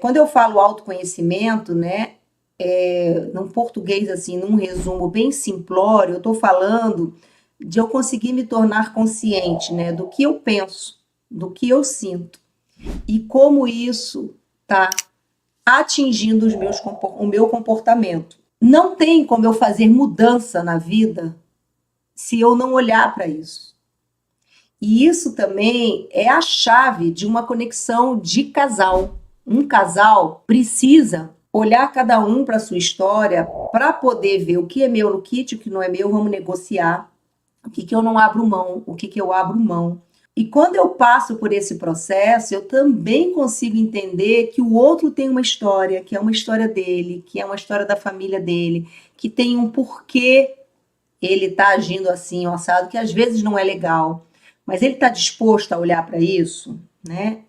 Quando eu falo autoconhecimento, né, num português assim, num resumo bem simplório, eu estou falando de eu conseguir me tornar consciente, né, do que eu penso, do que eu sinto e como isso está atingindo o meu comportamento. Não tem como eu fazer mudança na vida se eu não olhar para isso. E isso também é a chave de uma conexão de casal. Um casal precisa olhar cada um para a sua história para poder ver o que é meu no kit, o que não é meu, vamos negociar. O que eu não abro mão, o que eu abro mão. E quando eu passo por esse processo, eu também consigo entender que o outro tem uma história, que é uma história dele, que é uma história da família dele, que tem um porquê ele está agindo assim, o assado, que às vezes não é legal, mas ele está disposto a olhar para isso, né?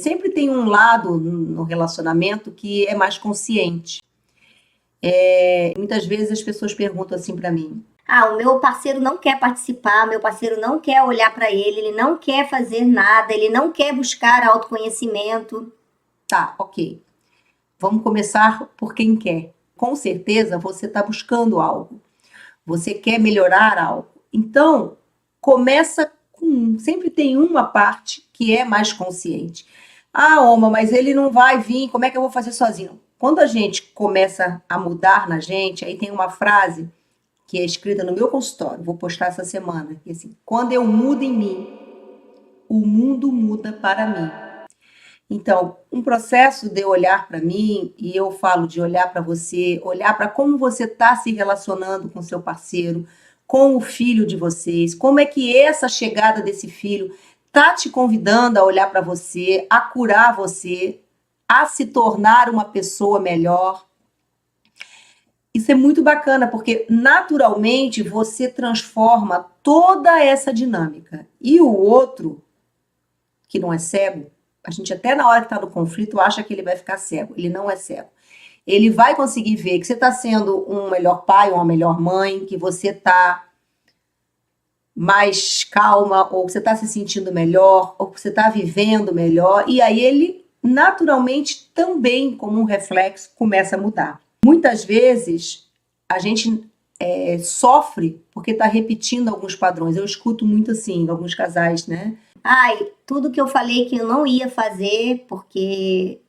Sempre tem um lado no relacionamento que é mais consciente. Muitas vezes as pessoas perguntam assim para mim: o meu parceiro não quer participar, meu parceiro não quer olhar para ele não quer fazer nada, ele não quer buscar autoconhecimento. Tá, ok. Vamos começar por quem quer. Com certeza você está buscando algo. Você quer melhorar algo. Então, começa com sempre tem uma parte que é mais consciente. Oma, mas ele não vai vir, como é que eu vou fazer sozinho? Quando a gente começa a mudar na gente, aí tem uma frase que é escrita no meu consultório, vou postar essa semana, que é assim: quando eu mudo em mim, o mundo muda para mim. Então, um processo de olhar para mim, e eu falo de olhar para você, olhar para como você está se relacionando com seu parceiro, com o filho de vocês, como é que essa chegada desse filho está te convidando a olhar para você, a curar você, a se tornar uma pessoa melhor. Isso é muito bacana, porque naturalmente você transforma toda essa dinâmica. E o outro, que não é cego, a gente até na hora que está no conflito acha que ele vai ficar cego. Ele não é cego. Ele vai conseguir ver que você está sendo um melhor pai, uma melhor mãe, que você está mais calma, ou que você está se sentindo melhor, ou que você está vivendo melhor. E aí ele, naturalmente, também, como um reflexo, começa a mudar. Muitas vezes a gente sofre porque está repetindo alguns padrões. Eu escuto muito assim, alguns casais, né? Tudo que eu falei que eu não ia fazer, porque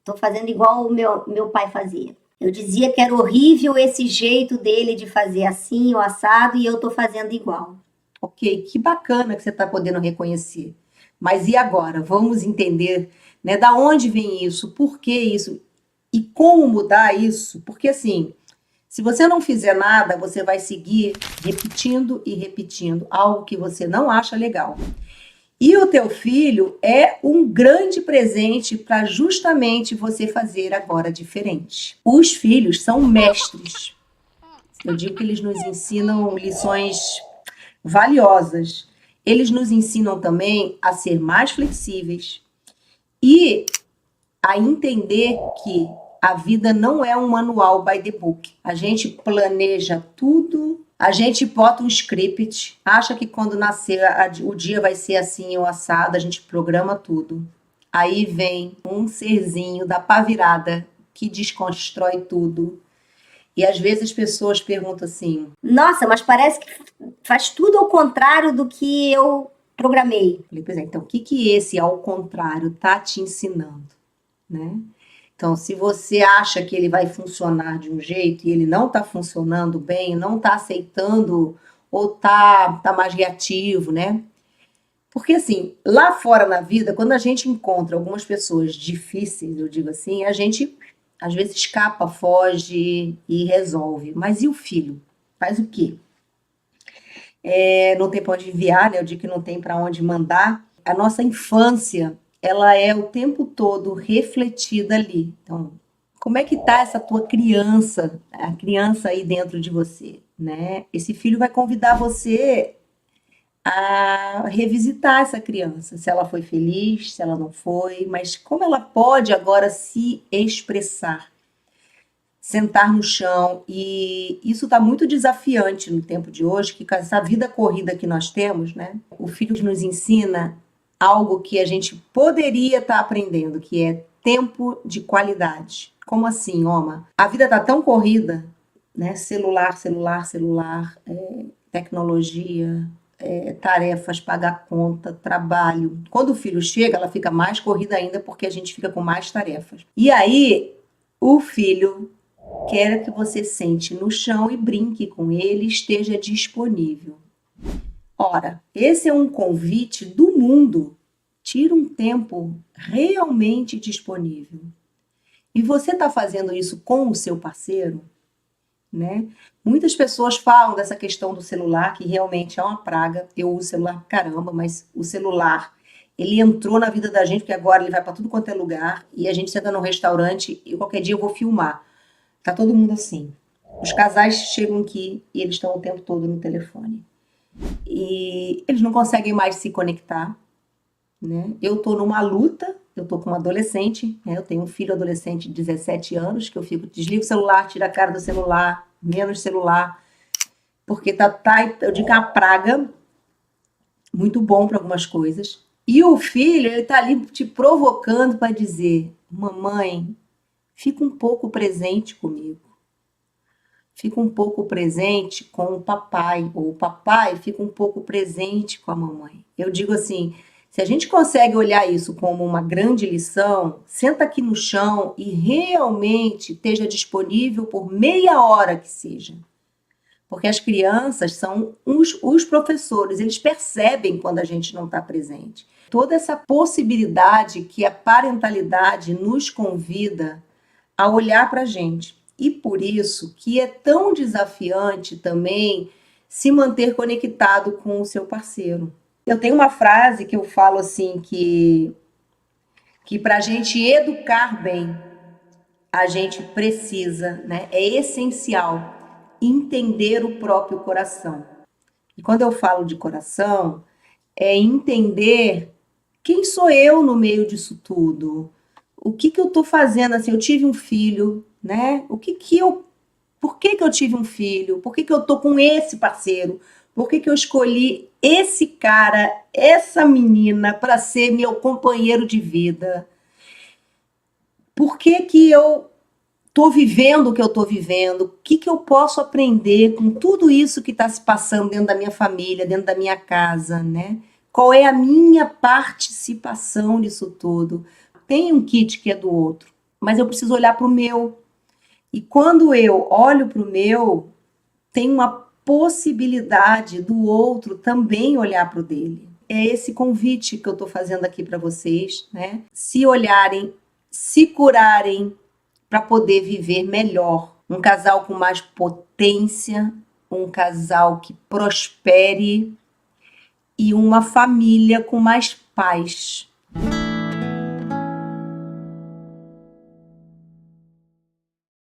tô fazendo igual o meu pai fazia. Eu dizia que era horrível esse jeito dele de fazer assim, o assado, e eu tô fazendo igual. Ok, que bacana que você está podendo reconhecer. Mas e agora? Vamos entender, né, da onde vem isso, por que isso e como mudar isso. Porque assim, se você não fizer nada, você vai seguir repetindo e repetindo algo que você não acha legal. E o teu filho é um grande presente para justamente você fazer agora diferente. Os filhos são mestres. Eu digo que eles nos ensinam lições valiosas. Eles nos ensinam também a ser mais flexíveis e a entender que a vida não é um manual by the book. A gente planeja tudo, a gente bota um script, acha que quando nascer o dia vai ser assim ou assado, a gente programa tudo. Aí vem um serzinho da pá virada que desconstrói tudo. E às vezes as pessoas perguntam assim: nossa, mas parece que faz tudo ao contrário do que eu programei. Pois é, então o que esse ao contrário tá te ensinando, né? Então, se você acha que ele vai funcionar de um jeito e ele não está funcionando bem, não está aceitando ou tá mais reativo, né? Porque assim, lá fora na vida, quando a gente encontra algumas pessoas difíceis, eu digo assim, a gente às vezes escapa, foge e resolve. Mas e o filho? Faz o quê? Não tem para onde enviar, né? Eu digo que não tem para onde mandar. A nossa infância, ela é o tempo todo refletida ali. Então, como é que tá essa tua criança, a criança aí dentro de você, né? Esse filho vai convidar você a revisitar essa criança, se ela foi feliz, se ela não foi, mas como ela pode agora se expressar, sentar no chão, e isso está muito desafiante no tempo de hoje, que com essa vida corrida que nós temos, né? O filho nos ensina algo que a gente poderia estar aprendendo, que é tempo de qualidade. Como assim, Oma? A vida tá tão corrida, né? Celular, tecnologia, tarefas, pagar conta, trabalho. Quando o filho chega, ela fica mais corrida ainda porque a gente fica com mais tarefas. E aí, o filho quer que você sente no chão e brinque com ele, esteja disponível. Ora, esse é um convite do mundo. Tira um tempo realmente disponível. E você está fazendo isso com o seu parceiro, né? Muitas pessoas falam dessa questão do celular, que realmente é uma praga. Eu uso celular pra caramba, mas o celular, ele entrou na vida da gente, porque agora ele vai para tudo quanto é lugar, e a gente senta num restaurante e qualquer dia eu vou filmar. Tá todo mundo assim. Os casais chegam aqui e eles estão o tempo todo no telefone. E eles não conseguem mais se conectar, né? Eu tô numa luta, eu tô com uma adolescente, né? Eu tenho um filho adolescente de 17 anos, que eu fico, desliga o celular, tira a cara do celular, menos celular, porque eu digo que é uma praga, muito bom para algumas coisas. E o filho, ele tá ali te provocando para dizer, mamãe, fica um pouco presente comigo. Fica um pouco presente com o papai, ou o papai fica um pouco presente com a mamãe. Eu digo assim, se a gente consegue olhar isso como uma grande lição, senta aqui no chão e realmente esteja disponível por meia hora que seja. Porque as crianças são os professores, eles percebem quando a gente não está presente. Toda essa possibilidade que a parentalidade nos convida a olhar para a gente. E por isso que é tão desafiante também se manter conectado com o seu parceiro. Eu tenho uma frase que eu falo assim que para a gente educar bem, a gente precisa, né? É essencial entender o próprio coração. E quando eu falo de coração, é entender quem sou eu no meio disso tudo. O que eu estou fazendo assim? Eu tive um filho, né? Por que eu tive um filho? Por que eu tô com esse parceiro? Por que eu escolhi esse cara, essa menina para ser meu companheiro de vida? Por que eu tô vivendo o que eu tô vivendo? O que eu posso aprender com tudo isso que está se passando dentro da minha família, dentro da minha casa, né? Qual é a minha participação nisso tudo? Tem um kit que é do outro, mas eu preciso olhar para o meu. E quando eu olho para o meu, tem uma possibilidade do outro também olhar para o dele. É esse convite que eu estou fazendo aqui para vocês, né? Se olharem, se curarem para poder viver melhor. Um casal com mais potência, um casal que prospere e uma família com mais paz.